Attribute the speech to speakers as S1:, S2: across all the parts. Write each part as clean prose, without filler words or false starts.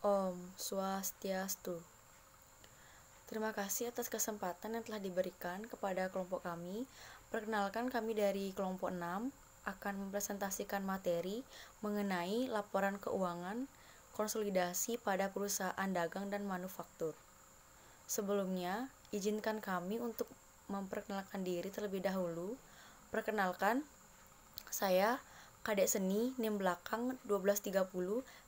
S1: Om Swastiastu. Terima kasih atas kesempatan yang telah diberikan kepada kelompok kami. Perkenalkan, kami dari kelompok 6 akan mempresentasikan materi mengenai laporan keuangan konsolidasi pada perusahaan dagang dan manufaktur. Sebelumnya, izinkan kami untuk memperkenalkan diri terlebih dahulu. Perkenalkan, saya Kadek Seni NIM belakang 1230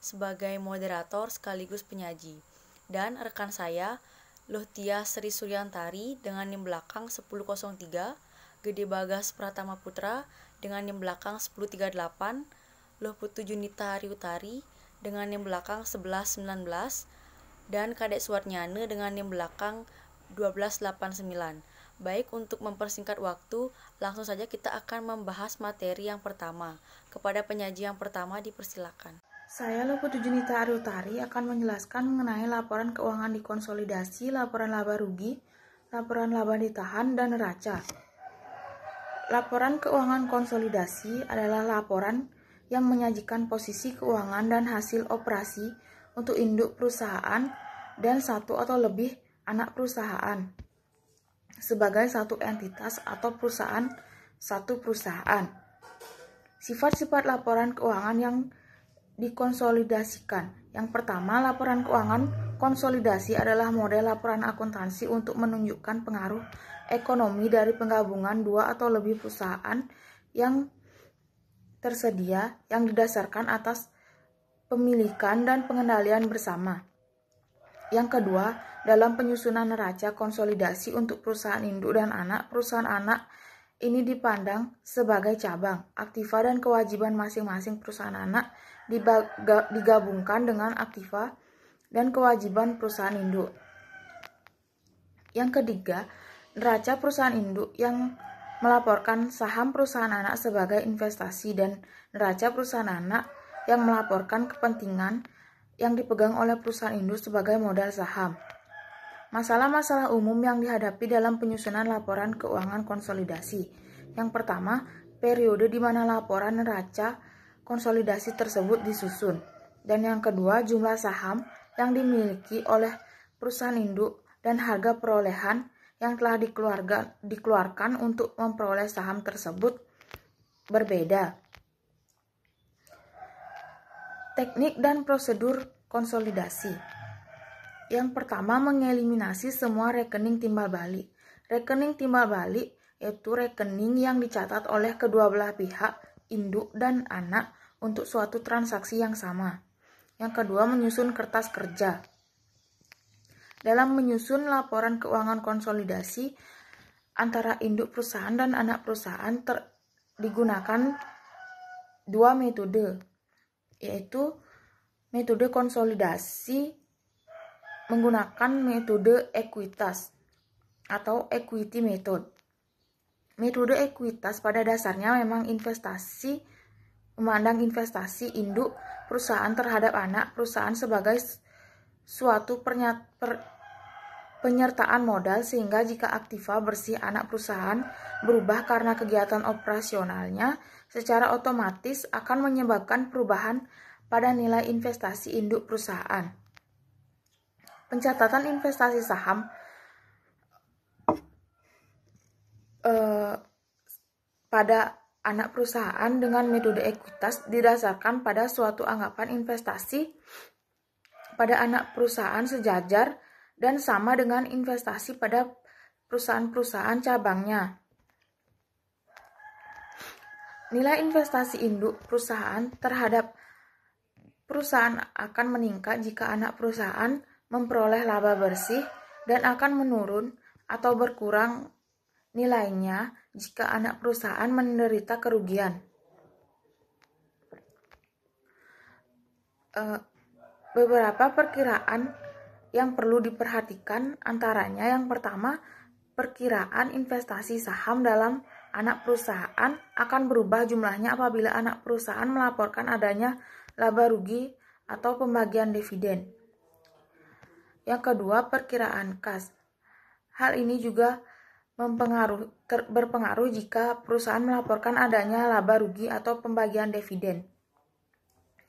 S1: sebagai moderator sekaligus penyaji. Dan rekan saya Luhtia Sri Suryantari dengan NIM belakang 1003, Gede Bagas Pratama Putra dengan NIM belakang 1038, Luhputu Junita Riutari dengan NIM belakang 1119, dan Kadek Suwarnyane dengan NIM belakang 1289. Baik, untuk mempersingkat waktu, langsung saja kita akan membahas materi yang pertama. Kepada penyaji yang pertama dipersilakan.
S2: Saya Luhputu Junita Riutari akan menjelaskan mengenai laporan keuangan dikonsolidasi, laporan laba rugi, laporan laba ditahan, dan neraca. Laporan keuangan konsolidasi adalah laporan yang menyajikan posisi keuangan dan hasil operasi untuk induk perusahaan dan satu atau lebih anak perusahaan sebagai satu entitas atau perusahaan satu perusahaan. Sifat-sifat laporan keuangan yang dikonsolidasikan. Yang pertama, laporan keuangan konsolidasi adalah model laporan akuntansi untuk menunjukkan pengaruh ekonomi dari penggabungan dua atau lebih perusahaan yang tersedia yang didasarkan atas pemilikan dan pengendalian bersama. Yang kedua, dalam penyusunan neraca konsolidasi untuk perusahaan induk dan anak, perusahaan anak ini dipandang sebagai cabang, aktiva dan kewajiban masing-masing perusahaan anak digabungkan dengan aktiva dan kewajiban perusahaan induk. Yang ketiga, neraca perusahaan induk yang melaporkan saham perusahaan anak sebagai investasi dan neraca perusahaan anak yang melaporkan kepentingan yang dipegang oleh perusahaan induk sebagai modal saham. Masalah-masalah umum yang dihadapi dalam penyusunan laporan keuangan konsolidasi. Yang pertama, periode di mana laporan neraca konsolidasi tersebut disusun. Dan yang kedua, jumlah saham yang dimiliki oleh perusahaan induk dan harga perolehan yang telah dikeluarkan untuk memperoleh saham tersebut berbeda. Teknik dan prosedur konsolidasi. Yang pertama, mengeliminasi semua rekening timbal balik. Rekening timbal balik yaitu rekening yang dicatat oleh kedua belah pihak, induk dan anak, untuk suatu transaksi yang sama. Yang kedua, menyusun kertas kerja. Dalam menyusun laporan keuangan konsolidasi antara induk perusahaan dan anak perusahaan digunakan dua metode, yaitu metode konsolidasi menggunakan metode ekuitas atau equity method. Metode ekuitas pada dasarnya memang memandang investasi induk perusahaan terhadap anak perusahaan sebagai suatu penyertaan modal, sehingga jika aktiva bersih anak perusahaan berubah karena kegiatan operasionalnya, secara otomatis akan menyebabkan perubahan pada nilai investasi induk perusahaan. Pencatatan investasi saham pada anak perusahaan dengan metode ekuitas didasarkan pada suatu anggapan investasi pada anak perusahaan sejajar dan sama dengan investasi pada perusahaan-perusahaan cabangnya. Nilai investasi induk perusahaan terhadap perusahaan akan meningkat jika anak perusahaan memperoleh laba bersih dan akan menurun atau berkurang nilainya jika anak perusahaan menderita kerugian. Beberapa perkiraan yang perlu diperhatikan antaranya yang pertama, perkiraan investasi saham dalam anak perusahaan akan berubah jumlahnya apabila anak perusahaan melaporkan adanya laba rugi atau pembagian dividen. Yang kedua, perkiraan kas. Hal ini juga berpengaruh jika perusahaan melaporkan adanya laba rugi atau pembagian dividen.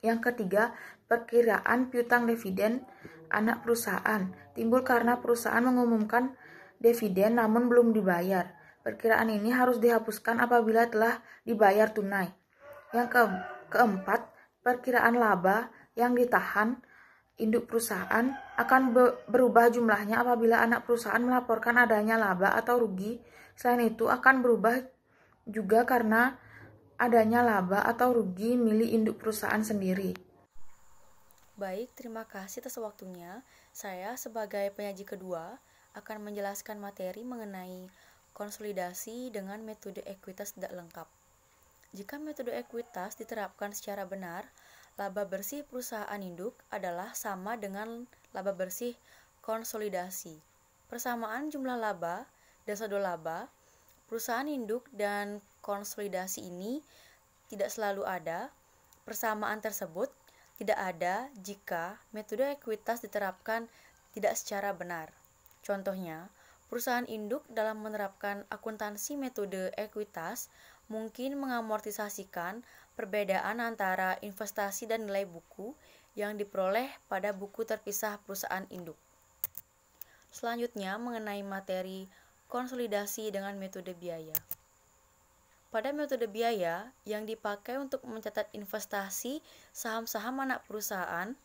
S2: Yang ketiga, perkiraan piutang dividen anak perusahaan timbul karena perusahaan mengumumkan dividen namun belum dibayar. Perkiraan ini harus dihapuskan apabila telah dibayar tunai. Yang keempat, perkiraan laba yang ditahan induk perusahaan akan berubah jumlahnya apabila anak perusahaan melaporkan adanya laba atau rugi. Selain itu akan berubah juga karena adanya laba atau rugi milik induk perusahaan sendiri.
S1: Baik, terima kasih atas waktunya. Saya sebagai penyaji kedua akan menjelaskan materi mengenai konsolidasi dengan metode ekuitas tidak lengkap. Jika metode ekuitas diterapkan secara benar, laba bersih perusahaan induk adalah sama dengan laba bersih konsolidasi. Persamaan jumlah laba dan saldo laba perusahaan induk dan konsolidasi ini tidak selalu ada. Persamaan tersebut tidak ada jika metode ekuitas diterapkan tidak secara benar. Contohnya, perusahaan induk dalam menerapkan akuntansi metode ekuitas mungkin mengamortisasikan perbedaan antara investasi dan nilai buku yang diperoleh pada buku terpisah perusahaan induk. Selanjutnya, mengenai materi konsolidasi dengan metode biaya. Pada metode biaya yang dipakai untuk mencatat investasi saham-saham anak perusahaan,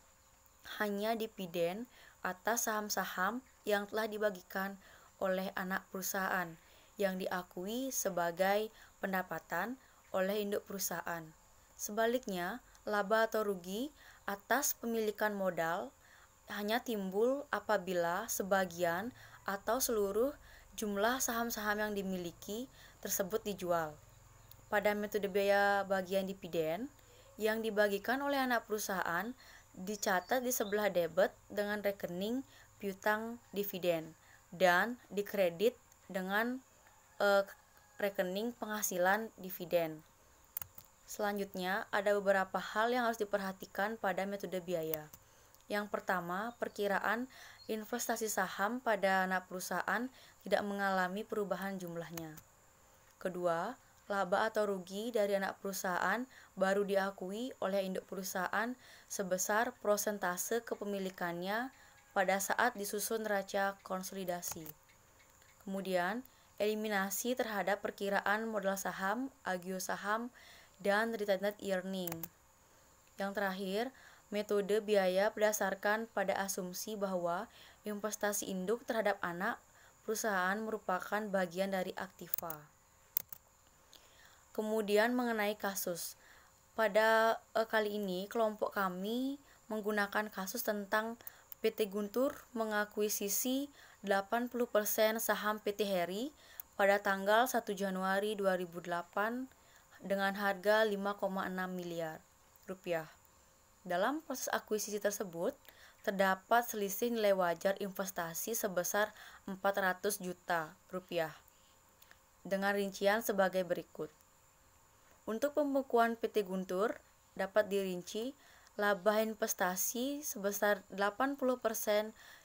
S1: hanya dividen atas saham-saham yang telah dibagikan oleh anak perusahaan yang diakui sebagai pendapatan oleh induk perusahaan. Sebaliknya, laba atau rugi atas pemilikan modal hanya timbul apabila sebagian atau seluruh jumlah saham-saham yang dimiliki tersebut dijual. Pada metode biaya bagian dividen yang dibagikan oleh anak perusahaan dicatat di sebelah debit dengan rekening piutang dividen dan dikredit dengan rekening penghasilan dividen. Selanjutnya, ada beberapa hal yang harus diperhatikan pada metode biaya. Yang pertama, perkiraan investasi saham pada anak perusahaan tidak mengalami perubahan jumlahnya. Kedua, laba atau rugi dari anak perusahaan baru diakui oleh induk perusahaan sebesar prosentase kepemilikannya pada saat disusun neraca konsolidasi. Kemudian, eliminasi terhadap perkiraan modal saham, agio saham, dan retained earning. Yang terakhir, metode biaya berdasarkan pada asumsi bahwa investasi induk terhadap anak perusahaan merupakan bagian dari aktiva. Kemudian mengenai kasus. Pada kali ini kelompok kami menggunakan kasus tentang PT Guntur mengakuisisi 80% saham PT Heri pada tanggal 1 Januari 2008 dengan harga 5,6 miliar rupiah. Dalam proses akuisisi tersebut, terdapat selisih nilai wajar investasi sebesar 400 juta rupiah dengan rincian sebagai berikut. Untuk pembukuan PT Guntur dapat dirinci laba investasi sebesar 80%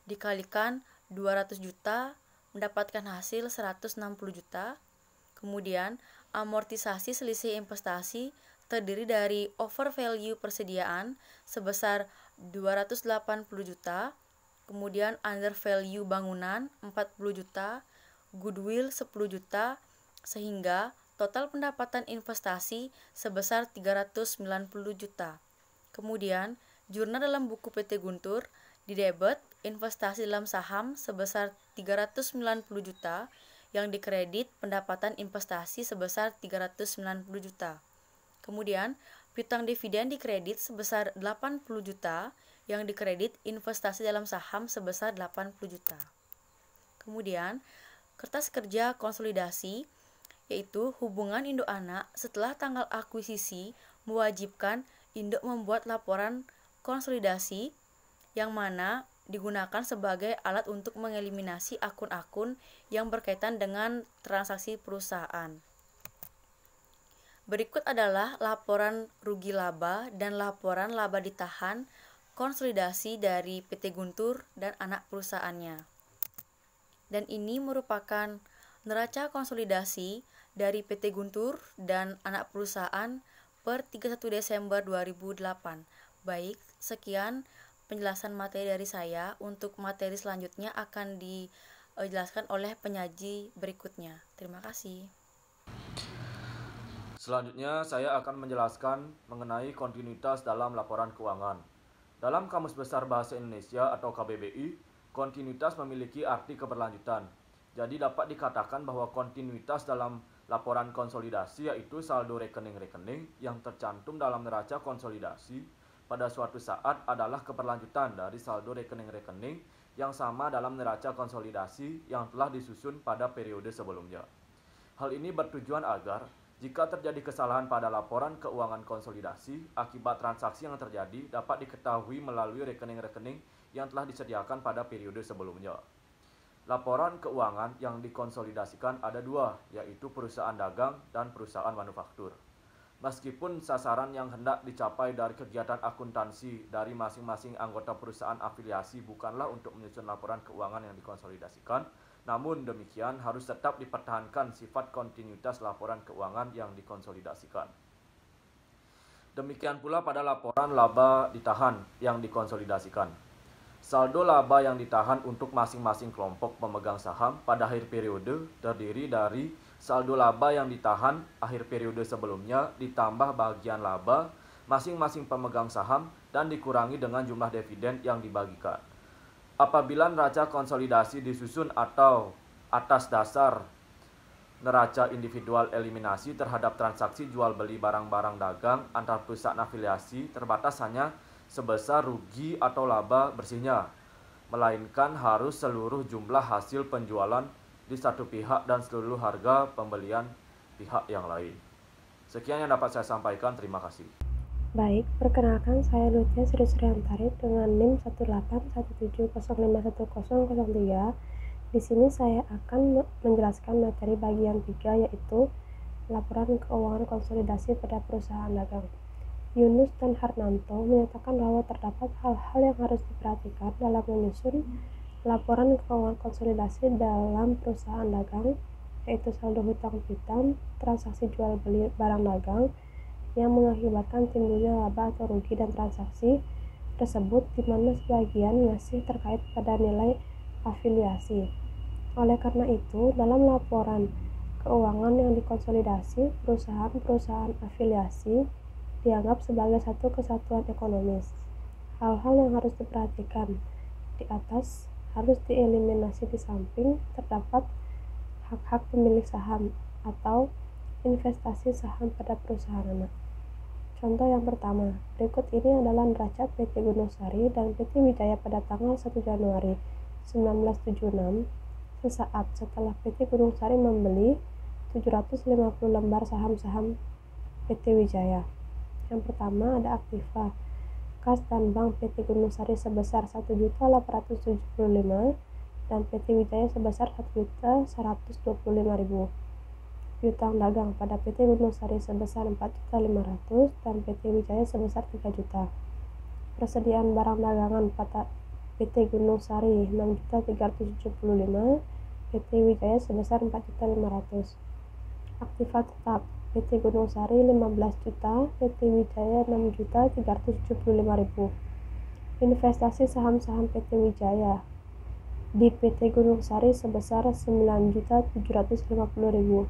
S1: dikalikan 200 juta mendapatkan hasil 160 juta. Kemudian amortisasi selisih investasi terdiri dari over value persediaan sebesar 280 juta, kemudian under value bangunan 40 juta, goodwill 10 juta, sehingga total pendapatan investasi sebesar 390 juta. Kemudian, jurnal dalam buku PT Guntur didebet investasi dalam saham sebesar 390 juta yang dikredit pendapatan investasi sebesar 390 juta. Kemudian, piutang dividen dikredit sebesar 80 juta yang dikredit investasi dalam saham sebesar 80 juta. Kemudian, kertas kerja konsolidasi yaitu hubungan induk anak setelah tanggal akuisisi mewajibkan induk membuat laporan konsolidasi yang mana digunakan sebagai alat untuk mengeliminasi akun-akun yang berkaitan dengan transaksi perusahaan. Berikut adalah laporan rugi laba dan laporan laba ditahan konsolidasi dari PT Guntur dan anak perusahaannya. Dan ini merupakan neraca konsolidasi dari PT Guntur dan anak perusahaan per 31 Desember 2008. Baik, Sekian penjelasan materi dari saya. Untuk materi selanjutnya akan dijelaskan oleh penyaji berikutnya. Terima kasih.
S3: Selanjutnya saya akan menjelaskan mengenai kontinuitas dalam laporan keuangan. Dalam Kamus Besar Bahasa Indonesia atau KBBI, kontinuitas memiliki arti keberlanjutan. Jadi dapat dikatakan bahwa kontinuitas dalam laporan konsolidasi yaitu saldo rekening-rekening yang tercantum dalam neraca konsolidasi pada suatu saat adalah keberlanjutan dari saldo rekening-rekening yang sama dalam neraca konsolidasi yang telah disusun pada periode sebelumnya. Hal ini bertujuan agar jika terjadi kesalahan pada laporan keuangan konsolidasi akibat transaksi yang terjadi dapat diketahui melalui rekening-rekening yang telah disediakan pada periode sebelumnya. Laporan keuangan yang dikonsolidasikan ada dua, yaitu perusahaan dagang dan perusahaan manufaktur. Meskipun sasaran yang hendak dicapai dari kegiatan akuntansi dari masing-masing anggota perusahaan afiliasi bukanlah untuk menyusun laporan keuangan yang dikonsolidasikan, namun demikian harus tetap dipertahankan sifat kontinuitas laporan keuangan yang dikonsolidasikan. Demikian pula pada laporan laba ditahan yang dikonsolidasikan. Saldo laba yang ditahan untuk masing-masing kelompok pemegang saham pada akhir periode terdiri dari saldo laba yang ditahan akhir periode sebelumnya ditambah bagian laba masing-masing pemegang saham dan dikurangi dengan jumlah dividen yang dibagikan. Apabila neraca konsolidasi disusun atau atas dasar neraca individual eliminasi terhadap transaksi jual beli barang-barang dagang antar perusahaan afiliasi terbatas hanya sebesar rugi atau laba bersihnya, melainkan harus seluruh jumlah hasil penjualan di satu pihak dan seluruh harga pembelian pihak yang lain. Sekian yang dapat saya sampaikan, terima kasih.
S4: Baik, perkenalkan saya Lucia Sri Suryantari dengan NIM 18170511003. Di sini saya akan menjelaskan materi bagian 3 yaitu laporan keuangan konsolidasi pada perusahaan dagang. Yunus dan Harnanto menyatakan bahwa terdapat hal-hal yang harus diperhatikan dalam menyusun laporan keuangan konsolidasi dalam perusahaan dagang, yaitu saldo hutang piutang, transaksi jual beli barang dagang yang mengakibatkan timbulnya laba atau rugi dan transaksi tersebut di mana sebagian masih terkait pada nilai afiliasi. Oleh karena itu, dalam laporan keuangan yang dikonsolidasi, perusahaan-perusahaan afiliasi dianggap sebagai satu kesatuan ekonomis. Hal-hal yang harus diperhatikan di atas harus dieliminasi di samping terdapat hak-hak pemilik saham atau investasi saham pada perusahaan anak. Contoh yang pertama, berikut ini adalah neraca PT Gunung Sari dan PT Wijaya pada tanggal 1 Januari 1976, sesaat setelah PT Gunung Sari membeli 750 lembar saham-saham PT Wijaya. Yang pertama ada aktiva, kas dan bank PT Gunung Sari sebesar 1.875 dan PT Wijaya sebesar 1.125.000. Piutang dagang pada PT Gunung Sari sebesar 4.500.000 dan PT Wijaya sebesar 3 juta. Persediaan barang dagangan pada PT Gunung Sari 6.375.000, PT Wijaya sebesar 4.500.000. Aktiva tetap PT Gunung Sari 15 juta, PT Wijaya 6.375.000. Investasi saham-saham PT Wijaya di PT Gunung Sari sebesar 9.750.000.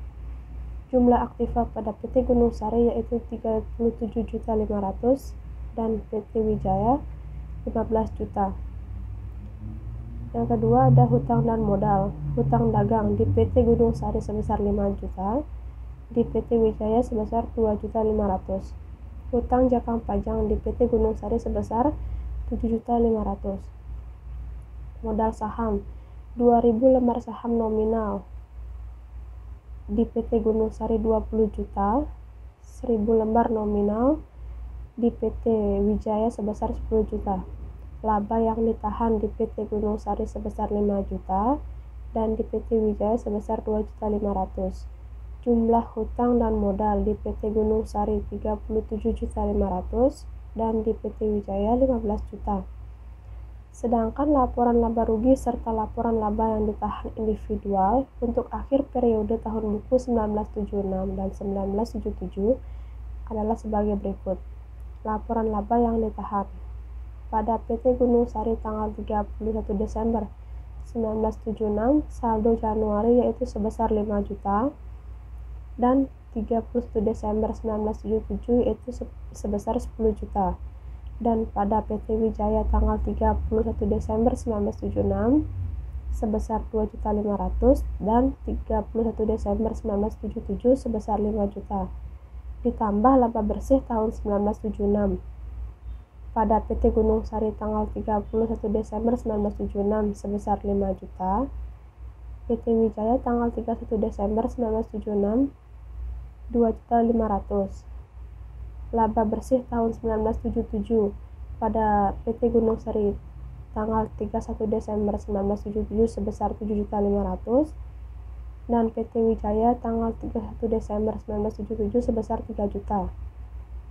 S4: Jumlah aktiva pada PT Gunung Sari yaitu 37.500.000 dan PT Wijaya 15 juta. Yang kedua ada hutang dan modal. Hutang dagang di PT Gunung Sari sebesar 5 juta, di PT Wijaya sebesar 2.500.000. Hutang jangka panjang di PT Gunung Sari sebesar 7.500.000. Modal saham 2.000 lembar saham nominal di PT Gunung Sari 20 juta, 1.000 lembar nominal di PT Wijaya sebesar 10 juta. Laba yang ditahan di PT Gunung Sari sebesar 5 juta dan di PT Wijaya sebesar 2.500.000. Jumlah hutang dan modal di PT Gunung Sari 37.500.000 dan di PT Wijaya 15 juta. Sedangkan laporan laba rugi serta laporan laba yang ditahan individual untuk akhir periode tahun buku 1976 dan 1977 adalah sebagai berikut. Laporan laba yang ditahan. pada PT Gunung Sari tanggal 31 Desember 1976, saldo Januari yaitu sebesar 5 juta, dan 31 Desember 1977 yaitu sebesar 10 juta. Dan pada PT Wijaya tanggal 31 Desember 1976 sebesar 2.500.000 dan 31 Desember 1977 sebesar 5 juta. Ditambah laba bersih tahun 1976. Pada PT Gunung Sari tanggal 31 Desember 1976 sebesar 5 juta. PT Wijaya tanggal 31 Desember 1976 2.500.000. Laba bersih tahun 1977 pada PT Gunung Sari tanggal 31 Desember 1977 sebesar 7.500.000 dan PT Wijaya tanggal 31 Desember 1977 sebesar 3 juta.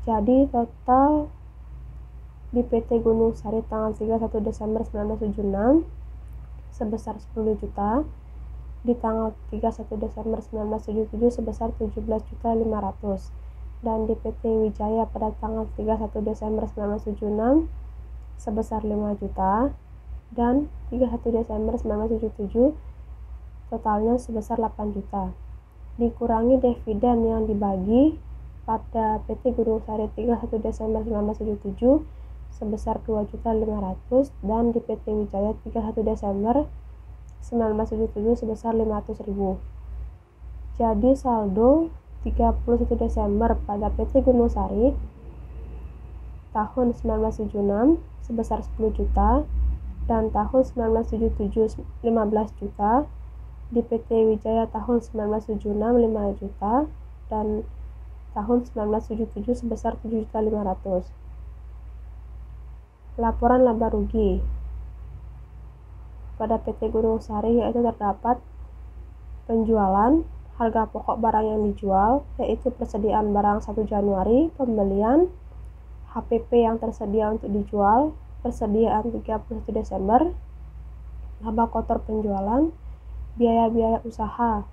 S4: Jadi total di PT Gunung Sari tanggal 31 Desember 1976 sebesar 10 juta, di tanggal 31 Desember 1977 sebesar 17.500.000, dan di PT Wijaya pada tanggal 31 Desember 1976 sebesar 5 juta, dan 31 Desember 1977 totalnya sebesar 8 juta. Dikurangi dividen yang dibagi pada PT Gunung Sari 31 Desember 1977 sebesar 2.500.000 dan di PT Wijaya 31 Desember 1977 sebesar 500.000. Jadi saldo 31 Desember pada PT Gunung Sari tahun 1976 sebesar 10 juta dan tahun 1977 15 juta, di PT Wijaya tahun 1976 5 juta dan tahun 1977 sebesar 7.500.000. Laporan laba rugi pada PT Gunung Sari yaitu terdapat penjualan, harga pokok barang yang dijual yaitu persediaan barang 1 Januari, pembelian, HPP yang tersedia untuk dijual, persediaan 31 Desember, laba kotor penjualan, biaya-biaya usaha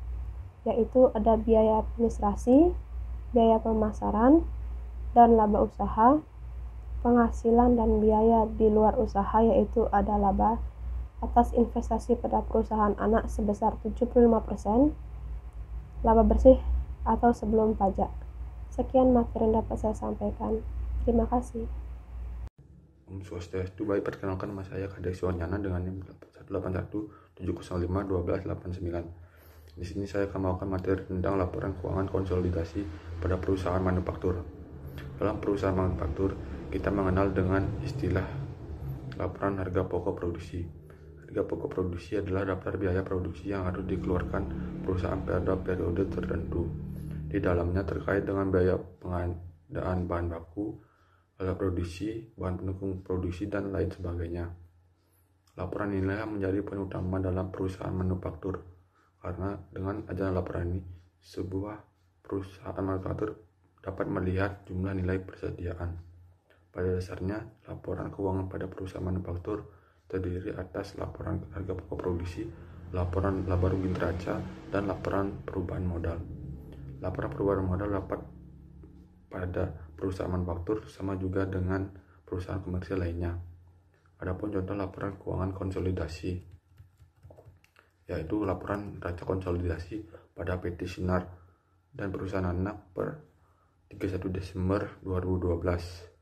S4: yaitu ada biaya administrasi, biaya pemasaran, dan laba usaha, penghasilan dan biaya di luar usaha yaitu ada laba atas investasi pada perusahaan anak sebesar 75%, laba bersih atau sebelum pajak. Sekian materi yang dapat saya sampaikan. Terima kasih.
S5: Om Swastiastu. Baik, perkenalkan nama saya Kadek Suwanyana dengan NIM 18170512189. Di sini saya akan melakukan materi tentang laporan keuangan konsolidasi pada perusahaan manufaktur. Dalam perusahaan manufaktur, kita mengenal dengan istilah laporan harga pokok produksi. Harga pokok produksi adalah daftar biaya produksi yang harus dikeluarkan perusahaan pada periode tertentu. Di dalamnya terkait dengan biaya pengadaan bahan baku, alat produksi, bahan pendukung produksi, dan lain sebagainya. Laporan inilah menjadi poin utama dalam perusahaan manufaktur, karena dengan adanya laporan ini, sebuah perusahaan manufaktur dapat melihat jumlah nilai persediaan. Pada dasarnya, laporan keuangan pada perusahaan manufaktur terdiri atas laporan harga pokok produksi, laporan laba rugi neraca, dan laporan perubahan modal. Laporan perubahan modal dapat pada perusahaan manufaktur sama juga dengan perusahaan komersial lainnya. Adapun contoh laporan keuangan konsolidasi yaitu laporan neraca konsolidasi pada PT Sinar dan perusahaan anak per 31 Desember 2012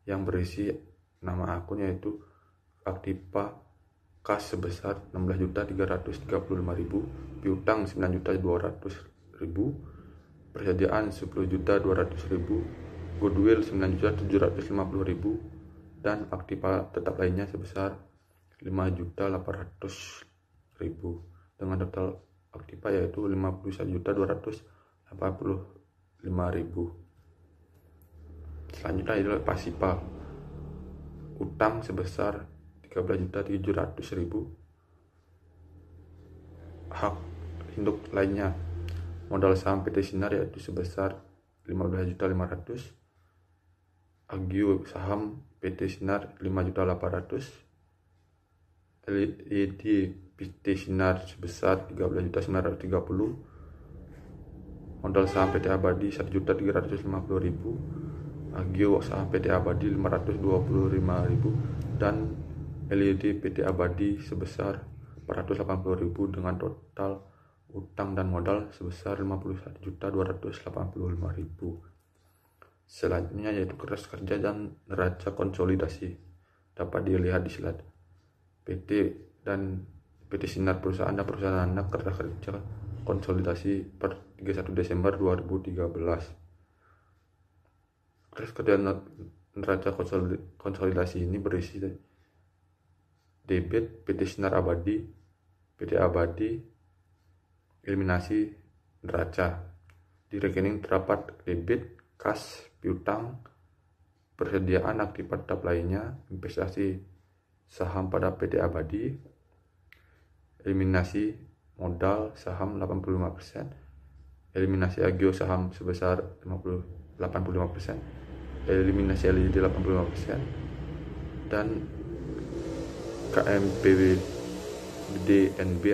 S5: yang berisi nama akun yaitu Aktiva kas sebesar 16.335.000, piutang 9.200.000, persediaan 10.200.000, goodwill 9.750.000, dan aktiva tetap lainnya sebesar 5.800.000 dengan total aktiva yaitu 51.285.000. Selanjutnya adalah pasipa, utang sebesar 13.700.000, hak induk lainnya modal saham PT Sinar yaitu sebesar 15.500.000, agio saham PT Sinar 5.800.000, LED PT Sinar sebesar 13.930.000, modal saham PT Abadi 1.350.000, Agio saham PT Abadi 525.000 dan LED PT Abadi sebesar 480.000 dengan total utang dan modal sebesar 51.285.000. Selanjutnya yaitu keras kerja dan neraca konsolidasi. Dapat dilihat di slide. PT Sinar perusahaan dan perusahaan anak keras kerja konsolidasi per 31 Desember 2013. Keras kerja neraca konsolidasi ini berisi debit PT Sinar Abadi, PT Abadi, eliminasi neraca. Di rekening terdapat debit, kas, piutang, persediaan akibat tetap lainnya, investasi saham pada PT Abadi, eliminasi modal saham 85%, eliminasi agio saham sebesar 85%, eliminasi LED 85%, dan KMPDNB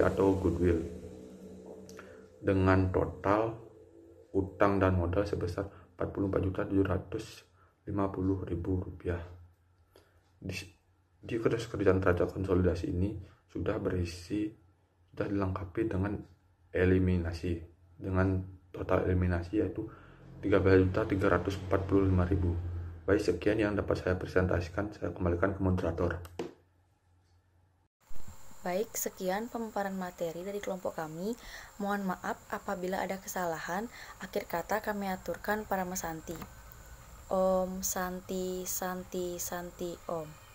S5: atau goodwill dengan total utang dan modal sebesar Rp44.750.000. Di keras kerjaan neraca konsolidasi ini sudah dilengkapi dengan eliminasi dengan total eliminasi yaitu 13.345.000. Baik, sekian yang dapat saya presentasikan. Saya kembalikan ke moderator.
S1: Baik, sekian pemaparan materi dari kelompok kami. Mohon maaf apabila ada kesalahan. Akhir kata kami aturkan para Mas Santi. Om Santi Santi Santi Om.